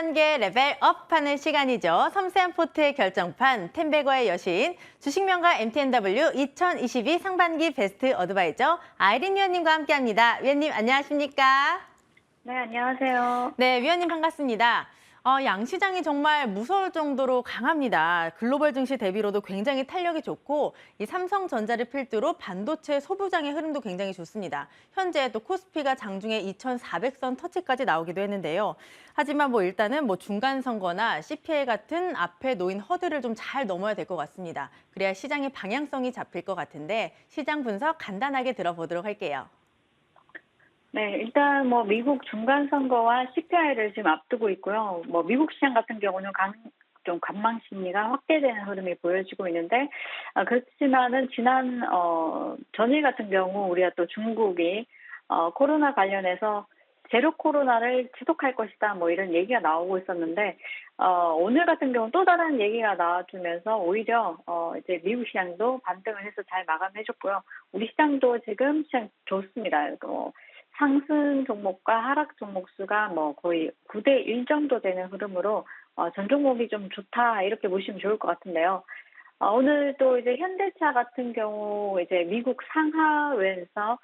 단계 레벨업하는 시간이죠. 섬세한 포트의 결정판, 텐베거의 여신, 주식명가 MTNW 2022 상반기 베스트 어드바이저 아이린 위원님과 함께합니다. 위원님 안녕하십니까? 네, 안녕하세요. 네, 위원님 반갑습니다. 양시장이 정말 무서울 정도로 강합니다. 글로벌 증시 대비로도 굉장히 탄력이 좋고 이 삼성전자를 필두로 반도체 소부장의 흐름도 굉장히 좋습니다. 현재 또 코스피가 장중에 2,400선 터치까지 나오기도 했는데요. 하지만 일단은 중간 선거나 CPI 같은 앞에 놓인 허들을 좀 잘 넘어야 될 것 같습니다. 그래야 시장의 방향성이 잡힐 것 같은데 시장 분석 간단하게 들어보도록 할게요. 네, 일단 미국 중간 선거와 CPI를 지금 앞두고 있고요. 미국 시장 같은 경우는 좀 관망 심리가 확대되는 흐름이 보여지고 있는데, 그렇지만은 지난 전일 같은 경우 우리가 또 중국이 코로나 관련해서 제로 코로나를 지속할 것이다 이런 얘기가 나오고 있었는데, 오늘 같은 경우 또 다른 얘기가 나와주면서 오히려 이제 미국 시장도 반등을 해서 잘 마감해줬고요. 우리 시장도 지금 시장 좋습니다. 상승 종목과 하락 종목 수가 거의 9대 1 정도 되는 흐름으로 전 종목이 좀 좋다 이렇게 보시면 좋을 것 같은데요. 오늘 또 이제 현대차 같은 경우 이제 미국 상하회에서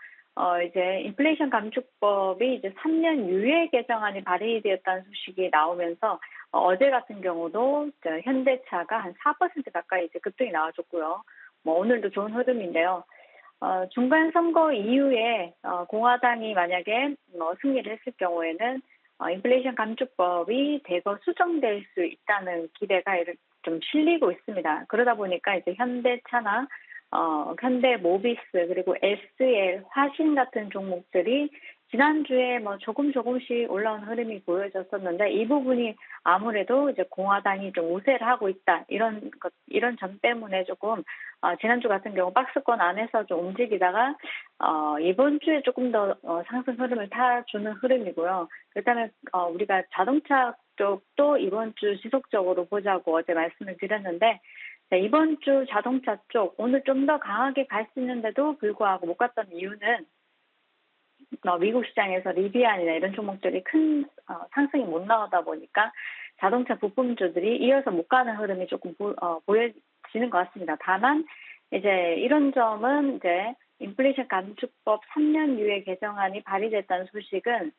이제 인플레이션 감축법이 이제 3년 유예 개정안이 발의되었다는 소식이 나오면서 어제 같은 경우도 현대차가 한 4% 가까이 이제 급등이 나와줬고요. 오늘도 좋은 흐름인데요. 중간 선거 이후에 공화당이 만약에 승리를 했을 경우에는 인플레이션 감축법이 대거 수정될 수 있다는 기대가 좀 실리고 있습니다. 그러다 보니까 이제 현대차나 현대모비스 그리고 SL, 화신 같은 종목들이 지난주에 조금씩 올라온 흐름이 보여졌었는데 이 부분이 아무래도 이제 공화당이 좀 우세를 하고 있다 이런 점 때문에 조금 지난주 같은 경우 박스권 안에서 좀 움직이다가 이번 주에 조금 더 상승 흐름을 타주는 흐름이고요. 그렇다면 우리가 자동차 쪽도 이번 주 지속적으로 보자고 어제 말씀을 드렸는데 이번 주 자동차 쪽 오늘 좀 더 강하게 갈 수 있는데도 불구하고 못 갔던 이유는 미국 시장에서 리비안이나 이런 종목들이 큰 상승이 못 나오다 보니까 자동차 부품주들이 이어서 못 가는 흐름이 조금 보여지는 것 같습니다. 다만 이제 이런 점은 이제 인플레이션 감축법 3년 유예 개정안이 발의됐다는 소식은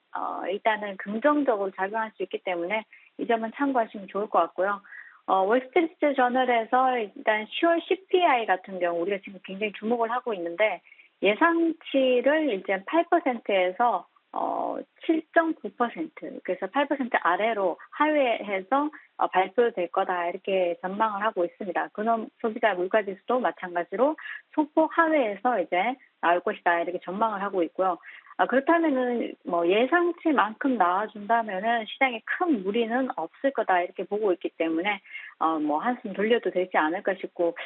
일단은 긍정적으로 작용할 수 있기 때문에 이 점은 참고하시면 좋을 것 같고요. 월스트리트 저널에서 일단 10월 CPI 같은 경우 우리가 지금 굉장히 주목을 하고 있는데 예상치를 이제 8%에서 7.9% 그래서 8% 아래로 하회해서 발표될 거다 이렇게 전망을 하고 있습니다. 근원 소비자 물가지수도 마찬가지로 소폭 하회해서 이제 나올 것이다 이렇게 전망을 하고 있고요. 그렇다면은 예상치만큼 나와준다면은 시장에 큰 무리는 없을 거다 이렇게 보고 있기 때문에 한숨 돌려도 되지 않을까 싶고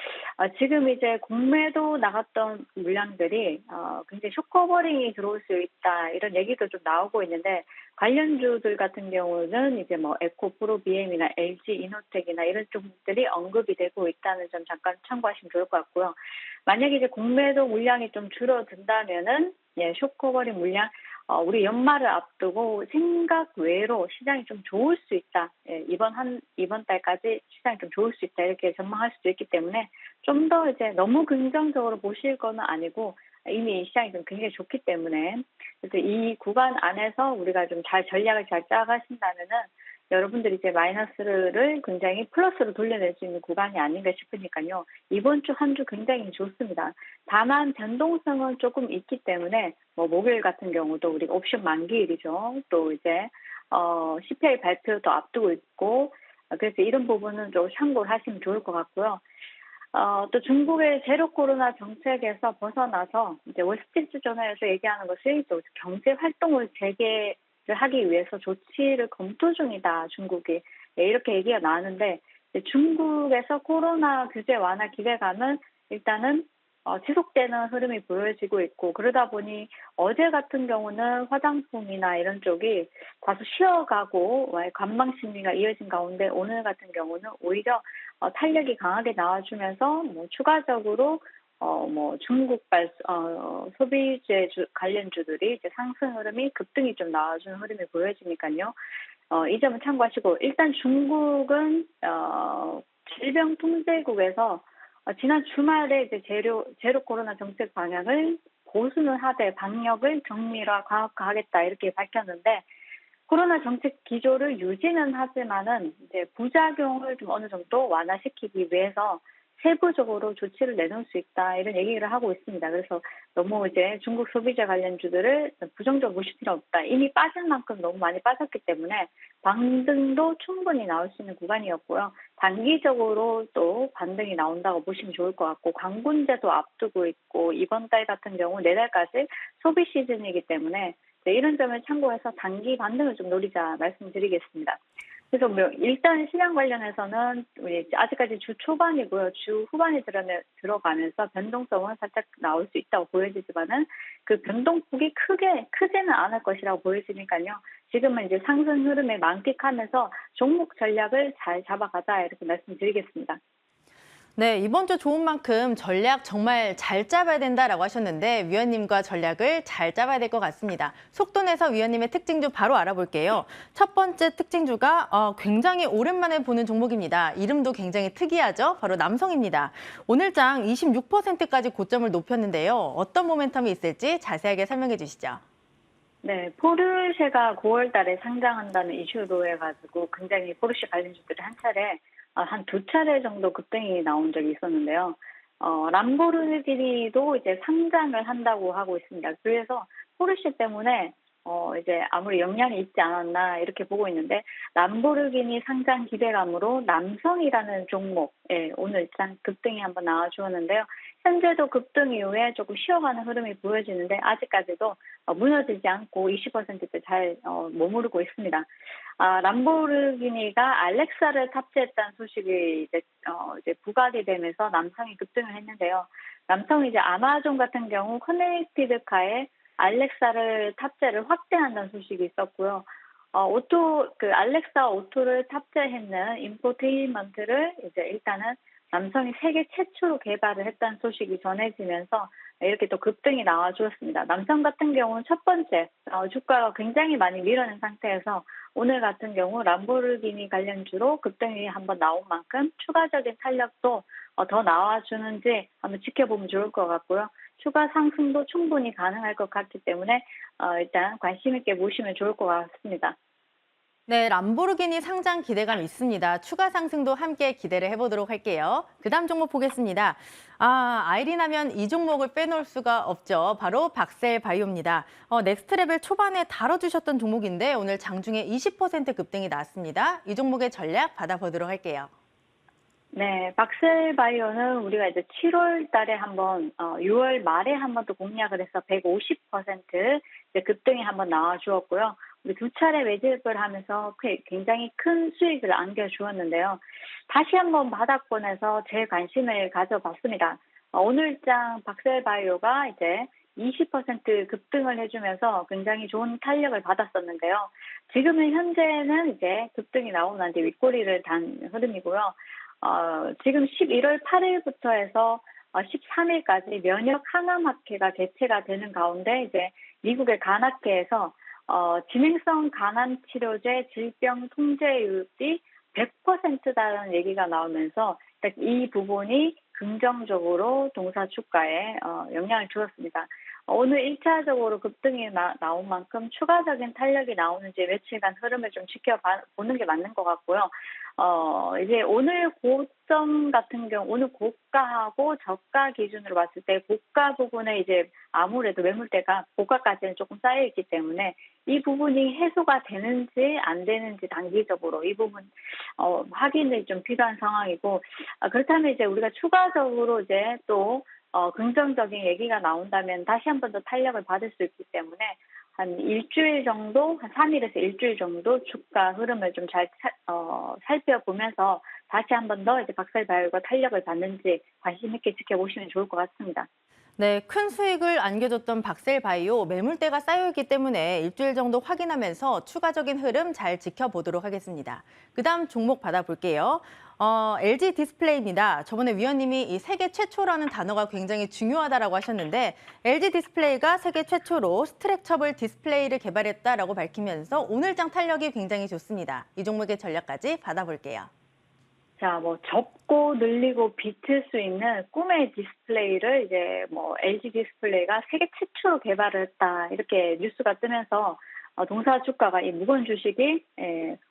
지금 이제 공매도 나갔던 물량들이 굉장히 숏커버링이 들어올 수 있다 이런 얘기도 좀 나오고 있는데 관련주들 같은 경우는 이제 에코프로 BM이나 LG 이노텍이나 이런 쪽들이 언급이 되고 있다는 점 잠깐 참고하시면 좋을 것 같고요. 만약에 이제 공매도 물량이 좀 줄어든다면은 숏커버링 물량 우리 연말을 앞두고 생각 외로 시장이 좀 좋을 수 있다. 이번 달까지 시장이 좀 좋을 수 있다. 이렇게 전망할 수도 있기 때문에 좀 더 이제 너무 긍정적으로 보실 건 아니고 이미 시장이 좀 굉장히 좋기 때문에 그래서 이 구간 안에서 우리가 좀 전략을 잘 짜가신다면은 여러분들이 이제 마이너스를 굉장히 플러스로 돌려낼 수 있는 구간이 아닌가 싶으니까요. 이번 주 한 주 굉장히 좋습니다. 다만 변동성은 조금 있기 때문에 목요일 같은 경우도 우리가 옵션 만기일이죠. 또 이제 CPI 발표도 앞두고 있고 그래서 이런 부분은 좀 참고를 하시면 좋을 것 같고요. 또 중국의 제로 코로나 정책에서 벗어나서 이제 월스트리트 저널에서 얘기하는 것이 또 경제 활동을 재개를 하기 위해서 조치를 검토 중이다, 중국이. 이렇게 얘기가 나왔는데 중국에서 코로나 규제 완화 기대감은 일단은 지속되는 흐름이 보여지고 있고 그러다 보니 어제 같은 경우는 화장품이나 이런 쪽이 다소 쉬어가고 관망 심리가 이어진 가운데 오늘 같은 경우는 오히려 탄력이 강하게 나와주면서 추가적으로 뭐 중국발 소비재 관련주들이 이제 상승 흐름이 급등이 좀 나와주는 흐름이 보여지니까요. 이 점은 참고하시고 일단 중국은 질병통제국에서 지난 주말에 이제 제로 코로나 정책 방향을 보수는 하되 방역을 정밀화 과학화하겠다 이렇게 밝혔는데 코로나 정책 기조를 유지는 하지만은 이제 부작용을 좀 어느 정도 완화시키기 위해서 세부적으로 조치를 내놓을 수 있다 이런 얘기를 하고 있습니다. 그래서 너무 이제 중국 소비자 관련주들을 부정적으로 보실 필요 없다. 이미 빠진 만큼 너무 많이 빠졌기 때문에 반등도 충분히 나올 수 있는 구간이었고요. 단기적으로 또 반등이 나온다고 보시면 좋을 것 같고 광군제도 앞두고 있고 이번 달 같은 경우 내달까지 소비 시즌이기 때문에 이런 점을 참고해서 단기 반등을 좀 노리자 말씀드리겠습니다. 그래서 뭐 일단 시장 관련해서는 우리 아직까지 주 초반이고요. 주 후반에 들어가면서 변동성은 살짝 나올 수 있다고 보여지지만은 그 변동폭이 크지는 않을 것이라고 보여지니까요. 지금은 이제 상승 흐름에 만끽하면서 종목 전략을 잘 잡아가자 이렇게 말씀드리겠습니다. 네, 이번 주 좋은 만큼 전략 정말 잘 짜봐야 된다라고 하셨는데 위원님과 전략을 잘 짜봐야 될 것 같습니다. 속도 내서 위원님의 특징주 바로 알아볼게요. 첫 번째 특징주가 굉장히 오랜만에 보는 종목입니다. 이름도 굉장히 특이하죠? 바로 남성입니다. 오늘 장 26%까지 고점을 높였는데요. 어떤 모멘텀이 있을지 자세하게 설명해 주시죠. 네, 포르쉐가 9월 달에 상장한다는 이슈로 해가지고 굉장히 포르쉐 관련주들이 한 차례 한 두 차례 정도 급등이 나온 적이 있었는데요. 람보르기니도 이제 상장을 한다고 하고 있습니다. 그래서 포르쉐 때문에 이제 아무리 영향이 있지 않았나 이렇게 보고 있는데 람보르기니 상장 기대감으로 남성이라는 종목 오늘 일단 급등이 한번 나와 주었는데요. 현재도 급등 이후에 조금 쉬어가는 흐름이 보여지는데 아직까지도 무너지지 않고 20%대 잘 머무르고 있습니다. 람보르기니가 알렉사를 탑재했다는 소식이 이제 부각이 되면서 남성이 급등을 했는데요. 남성이 이제 아마존 같은 경우 커넥티드 카에 알렉사를 탑재를 확대한다는 소식이 있었고요. 알렉사 오토를 탑재했는 인포테인먼트를 이제 일단은 남성이 세계 최초로 개발을 했다는 소식이 전해지면서 이렇게 또 급등이 나와주었습니다. 남성 같은 경우는 첫 번째 주가가 굉장히 많이 밀어낸 상태에서 오늘 같은 경우 람보르기니 관련주로 급등이 한번 나온 만큼 추가적인 탄력도 더 나와주는지 한번 지켜보면 좋을 것 같고요. 추가 상승도 충분히 가능할 것 같기 때문에 일단 관심 있게 보시면 좋을 것 같습니다. 네, 람보르기니 상장 기대감 있습니다. 추가 상승도 함께 기대를 해보도록 할게요. 그다음 종목 보겠습니다. 아이린 하면 이 종목을 빼놓을 수가 없죠. 바로 박셀바이오입니다. 넥스트레벨 초반에 다뤄주셨던 종목인데 오늘 장중에 20% 급등이 나왔습니다. 이 종목의 전략 받아보도록 할게요. 네, 박셀바이오는 우리가 이제 7월 달에 한번, 6월 말에 한번 또 공략을 해서 150% 이제 급등이 한번 나와 주었고요. 우리 두 차례 매집을 하면서 굉장히 큰 수익을 안겨주었는데요. 다시 한번 바닥권에서 제 관심을 가져봤습니다. 오늘장 박셀바이오가 이제 20% 급등을 해주면서 굉장히 좋은 탄력을 받았었는데요. 지금은 현재는 이제 급등이 나오고 난 뒤에 윗꼬리를 단 흐름이고요. 지금 11월 8일부터 해서 13일까지 면역 항암학회가 개최가 되는 가운데 이제 미국의 간학회에서 진행성 간암 치료제 질병 통제율이 100%다는 얘기가 나오면서 이 부분이 긍정적으로 동사 주가에 영향을 주었습니다. 오늘 1차적으로 급등이 나온 만큼 추가적인 탄력이 나오는지 며칠간 흐름을 좀 지켜보는 게 맞는 것 같고요. 이제 오늘 고점 같은 경우, 오늘 고가하고 저가 기준으로 봤을 때 고가 부분에 이제 아무래도 매물대가 고가까지는 조금 쌓여있기 때문에 이 부분이 해소가 되는지 안 되는지 단기적으로 이 부분 확인이 좀 필요한 상황이고 그렇다면 이제 우리가 추가적으로 이제 또 긍정적인 얘기가 나온다면 다시 한 번 더 탄력을 받을 수 있기 때문에 한 일주일 정도, 한 3일에서 일주일 정도 주가 흐름을 좀 잘 살펴보면서 다시 한 번 더 이제 박셀바이오가 탄력을 받는지 관심 있게 지켜보시면 좋을 것 같습니다. 네, 큰 수익을 안겨줬던 박셀바이오 매물대가 쌓여있기 때문에 일주일 정도 확인하면서 추가적인 흐름 잘 지켜보도록 하겠습니다. 그다음 종목 받아볼게요. LG 디스플레이입니다. 저번에 위원님이 이 세계 최초라는 단어가 굉장히 중요하다라고 하셨는데 LG 디스플레이가 세계 최초로 스트렉처블 디스플레이를 개발했다라고 밝히면서 오늘장 탄력이 굉장히 좋습니다. 이 종목의 전략까지 받아볼게요. 자, 뭐 접고 늘리고 비틀 수 있는 꿈의 디스플레이를 이제 뭐 LG 디스플레이가 세계 최초로 개발을 했다. 이렇게 뉴스가 뜨면서 동사 주가가 이 무거운 주식이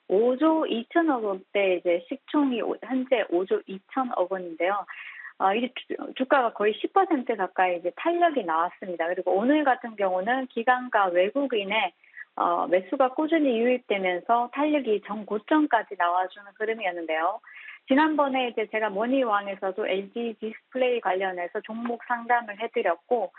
5조 2천억 원대 이제 시총이 현재 5조 2천억 원인데요. 이게 주가가 거의 10% 가까이 이제 탄력이 나왔습니다. 그리고 오늘 같은 경우는 기관과 외국인의 매수가 꾸준히 유입되면서 탄력이 정고점까지 나와주는 흐름이었는데요. 지난번에 이제 제가 머니왕에서도 LG 디스플레이 관련해서 종목 상담을 해드렸고,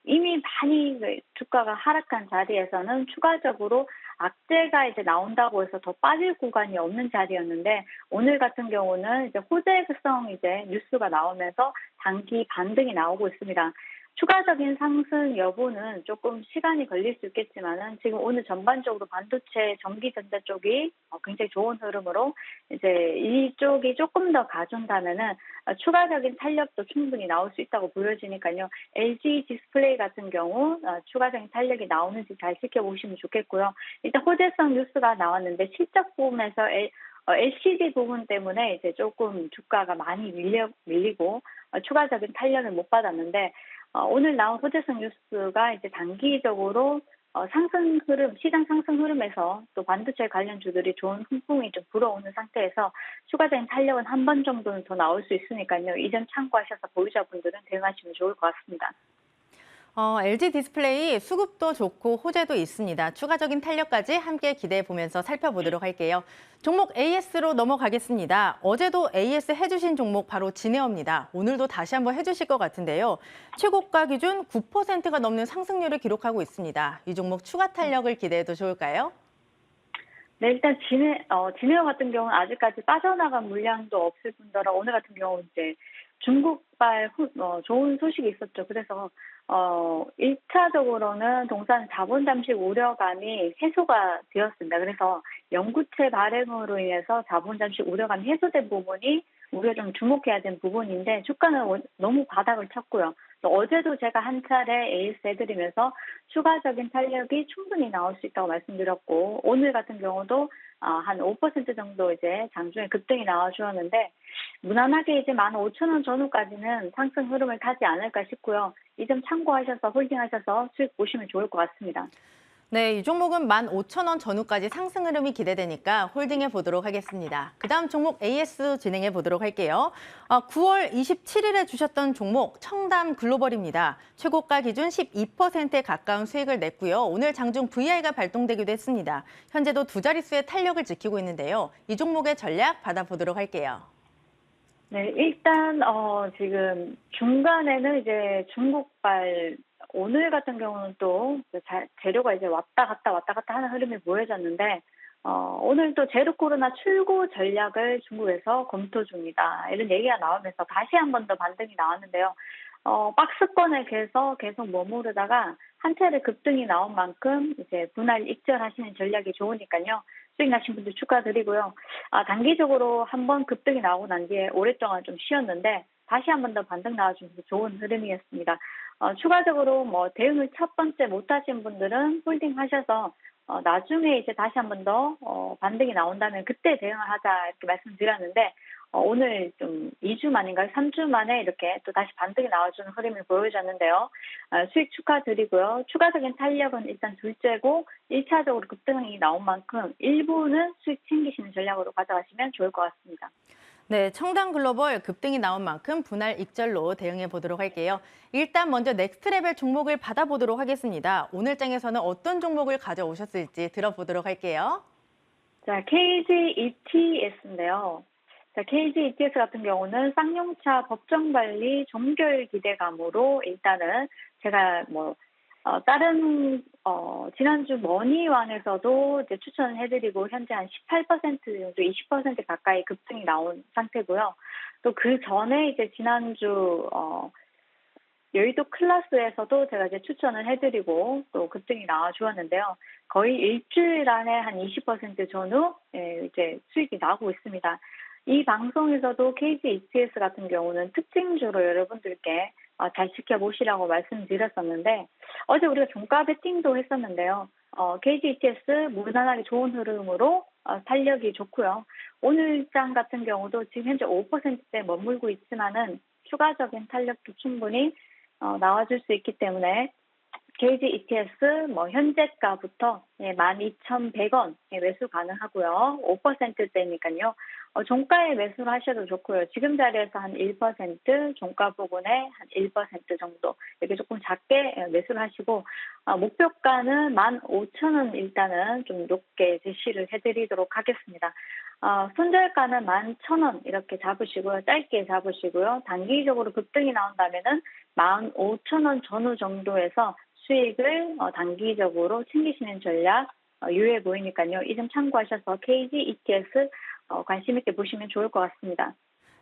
이미 많이 주가가 하락한 자리에서는 추가적으로 악재가 이제 나온다고 해서 더 빠질 구간이 없는 자리였는데, 오늘 같은 경우는 이제 호재성 이제 뉴스가 나오면서 단기 반등이 나오고 있습니다. 추가적인 상승 여부는 조금 시간이 걸릴 수 있겠지만은 지금 오늘 전반적으로 반도체 전기전자 쪽이 굉장히 좋은 흐름으로 이제 이쪽이 조금 더 가준다면은 추가적인 탄력도 충분히 나올 수 있다고 보여지니까요. LG 디스플레이 같은 경우 추가적인 탄력이 나오는지 잘 지켜보시면 좋겠고요. 일단 호재성 뉴스가 나왔는데 실적 부분에서 LCD 부분 때문에 이제 조금 주가가 많이 밀리고 추가적인 탄력을 못 받았는데 오늘 나온 호재성 뉴스가 이제 단기적으로 상승 흐름, 시장 상승 흐름에서 또 반도체 관련주들이 좋은 훈풍이 좀 불어오는 상태에서 추가적인 탄력은 한 번 정도는 더 나올 수 있으니까요. 이 점 참고하셔서 보유자분들은 대응하시면 좋을 것 같습니다. LG 디스플레이 수급도 좋고 호재도 있습니다. 추가적인 탄력까지 함께 기대해 보면서 살펴보도록 할게요. 종목 AS로 넘어가겠습니다. 어제도 AS 해주신 종목 바로 진에어입니다. 오늘도 다시 한번 해주실 것 같은데요. 최고가 기준 9%가 넘는 상승률을 기록하고 있습니다. 이 종목 추가 탄력을 기대해도 좋을까요? 네, 일단 진에어 같은 경우는 아직까지 빠져나간 물량도 없을 뿐더러 오늘 같은 경우 이제 중국발 좋은 소식이 있었죠. 그래서 1차적으로는 동산 자본 잠식 우려감이 해소가 되었습니다. 그래서 연구체 발행으로 인해서 자본 잠식 우려감이 해소된 부분이 우리가 좀 주목해야 되는 부분인데 주가는 너무 바닥을 쳤고요. 또 어제도 제가 한 차례 AS 해드리면서 추가적인 탄력이 충분히 나올 수 있다고 말씀드렸고 오늘 같은 경우도 한 5% 정도 이제 장중에 급등이 나와주었는데 무난하게 이제 15,000원 전후까지는 상승 흐름을 타지 않을까 싶고요. 이 점 참고하셔서 홀딩하셔서 수익 보시면 좋을 것 같습니다. 네, 이 종목은 15,000원 전후까지 상승 흐름이 기대되니까 홀딩해 보도록 하겠습니다. 그다음 종목 AS 진행해 보도록 할게요. 9월 27일에 주셨던 종목 청담 글로벌입니다. 최고가 기준 12%에 가까운 수익을 냈고요. 오늘 장중 VI가 발동되기도 했습니다. 현재도 두 자릿수의 탄력을 지키고 있는데요. 이 종목의 전략 받아보도록 할게요. 네, 일단 지금 중간에는 이제 중국발 오늘 같은 경우는 또 재료가 이제 왔다 갔다 하는 흐름이 보여졌는데 오늘 또 제로 코로나 출고 전략을 중국에서 검토 중이다. 이런 얘기가 나오면서 다시 한 번 더 반등이 나왔는데요. 박스권에 계속 머무르다가 한 차례 급등이 나온 만큼 이제 분할 익절하시는 전략이 좋으니까요. 수익 나신 분들 축하드리고요. 단기적으로 한 번 급등이 나오고 난 뒤에 오랫동안 좀 쉬었는데 다시 한 번 더 반등 나와주면서 좋은 흐름이었습니다. 추가적으로 뭐 대응을 첫 번째 못 하신 분들은 홀딩 하셔서 나중에 이제 다시 한 번 더 반등이 나온다면 그때 대응을 하자 이렇게 말씀드렸는데 오늘 좀 2주 만인가요? 3주 만에 이렇게 또 다시 반등이 나와주는 흐름을 보여줬는데요. 수익 축하드리고요. 추가적인 탄력은 일단 둘째고 1차적으로 급등이 나온 만큼 일부는 수익 챙기시는 전략으로 가져가시면 좋을 것 같습니다. 네, 청담 글로벌 급등이 나온 만큼 분할 익절로 대응해 보도록 할게요. 일단 먼저 넥스트레벨 종목을 받아보도록 하겠습니다. 오늘 장에서는 어떤 종목을 가져오셨을지 들어보도록 할게요. 자, KG ETS인데요. 자, KG ETS 같은 경우는 쌍용차 법정관리 종결 기대감으로 일단은 제가 다른 지난주 머니왕에서도 이제 추천을 해드리고 현재 한 18% 정도 20% 가까이 급등이 나온 상태고요. 또 그 전에 이제 지난주 여의도 클래스에서도 제가 이제 추천을 해드리고 또 급등이 나와 주었는데요. 거의 일주일 안에 한 20% 전후 이제 수익이 나오고 있습니다. 이 방송에서도 KG ETS 같은 경우는 특징주로 여러분들께 잘 지켜보시라고 말씀드렸었는데 어제 우리가 종가 베팅도 했었는데요. KG ETS 무난하게 좋은 흐름으로 탄력이 좋고요. 오늘 장 같은 경우도 지금 현재 5%대 머물고 있지만은 추가적인 탄력도 충분히 나와줄 수 있기 때문에 KG ETS 현재가부터 12,100원 매수 가능하고요. 5%대니까요. 종가에 매수를 하셔도 좋고요. 지금 자리에서 한 1%, 종가 부분에 한 1% 정도 이렇게 조금 작게 매수를 하시고 목표가는 15,000원 일단은 좀 높게 제시를 해드리도록 하겠습니다. 손절가는 11,000원 이렇게 잡으시고요. 짧게 잡으시고요. 단기적으로 급등이 나온다면은 15,000원 전후 정도에서 수익을 단기적으로 챙기시는 전략 유효해 보이니까요. 이 점 참고하셔서 KG ETS 관심 있게 보시면 좋을 것 같습니다.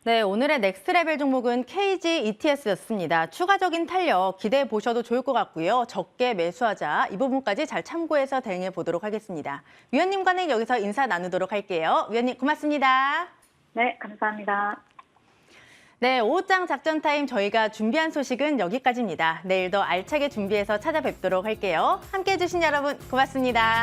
네, 오늘의 넥스레벨 종목은 KG ETS였습니다. 추가적인 탄력 기대해 보셔도 좋을 것 같고요. 적게 매수하자 이 부분까지 잘 참고해서 대응해 보도록 하겠습니다. 위원님과는 여기서 인사 나누도록 할게요. 위원님 고맙습니다. 네, 감사합니다. 네, 오후장 작전 타임 저희가 준비한 소식은 여기까지입니다. 내일 더 알차게 준비해서 찾아뵙도록 할게요. 함께해 주신 여러분 고맙습니다.